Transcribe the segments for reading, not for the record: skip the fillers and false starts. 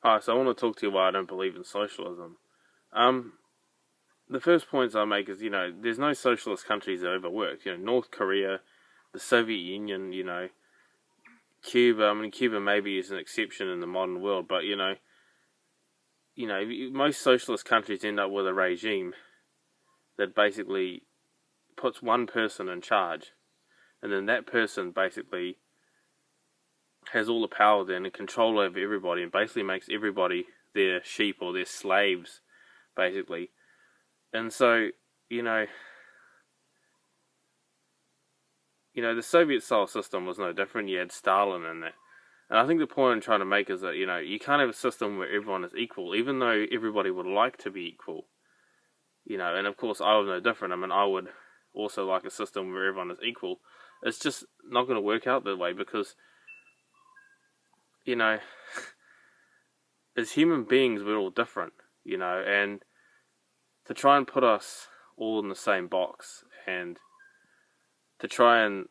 Alright, so I want to talk to you why I don't believe in socialism. Um, the first points I make is, there's no socialist countries that ever worked. North Korea, the Soviet Union, Cuba. I mean, Cuba maybe is an exception in the modern world, but most socialist countries end up with a regime that basically puts one person in charge, and then that person basically has all the power then and control over everybody, and basically makes everybody their sheep or their slaves, basically. And so, the Soviet-style system was no different. You had Stalin in there. And I think the point I'm trying to make is that, you can't have a system where everyone is equal, even though everybody would like to be equal. And of course I was no different. I mean, I would also like a system where everyone is equal. It's just not going to work out that way because, as human beings we're all different, and to try and put us all in the same box and to try and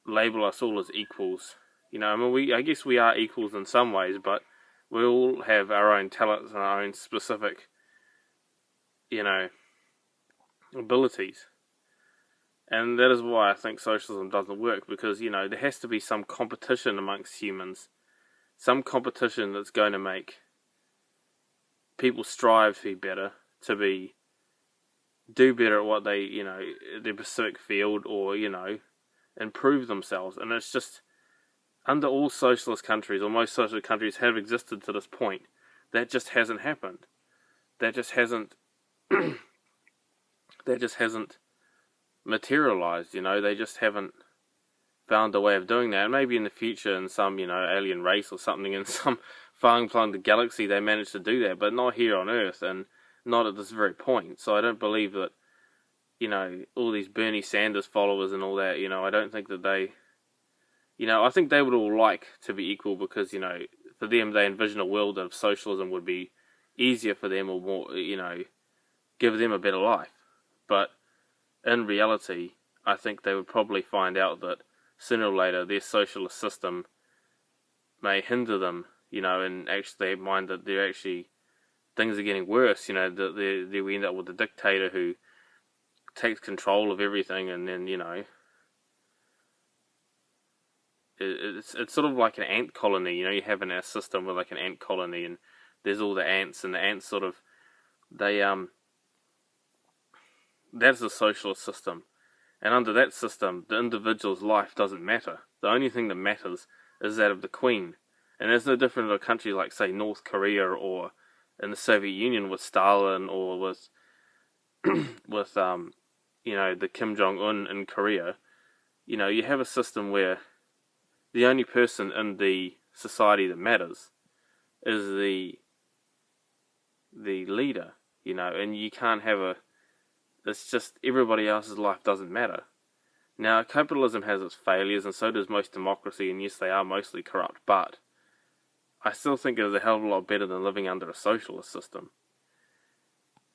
label us all as equals, I guess we are equals in some ways, but we all have our own talents and our own specific, abilities. And that is why I think socialism doesn't work, because, there has to be some competition amongst humans, some competition that's going to make people strive to be better, to do better at what they, their specific field, or, improve themselves. And it's just, under all socialist countries, or most socialist countries have existed to this point, that just hasn't happened. That just hasn't materialized, they just haven't found a way of doing that. And maybe in the future, in some, alien race or something, in some far-flung galaxy, they managed to do that, but not here on Earth, and not at this very point. So I don't believe that, all these Bernie Sanders followers and all that, I don't think that they, I think they would all like to be equal because, for them, they envision a world of socialism would be easier for them, or more, give them a better life. But in reality, I think they would probably find out that sooner or later their socialist system may hinder them, and actually they mind that things are getting worse, that we end up with a dictator who takes control of everything, and then, it's sort of like an ant colony, you have in our system with like an ant colony, and there's all the ants, and the ants sort of, that's a socialist system. And under that system, the individual's life doesn't matter. The only thing that matters is that of the queen. And it's no different in a country like, say, North Korea, or in the Soviet Union with Stalin, or with, the Kim Jong-un in Korea. You have a system where the only person in the society that matters is the leader, and you can't have it's just everybody else's life doesn't matter. Now, capitalism has its failures, and so does most democracy, and yes, they are mostly corrupt, but I still think it is a hell of a lot better than living under a socialist system.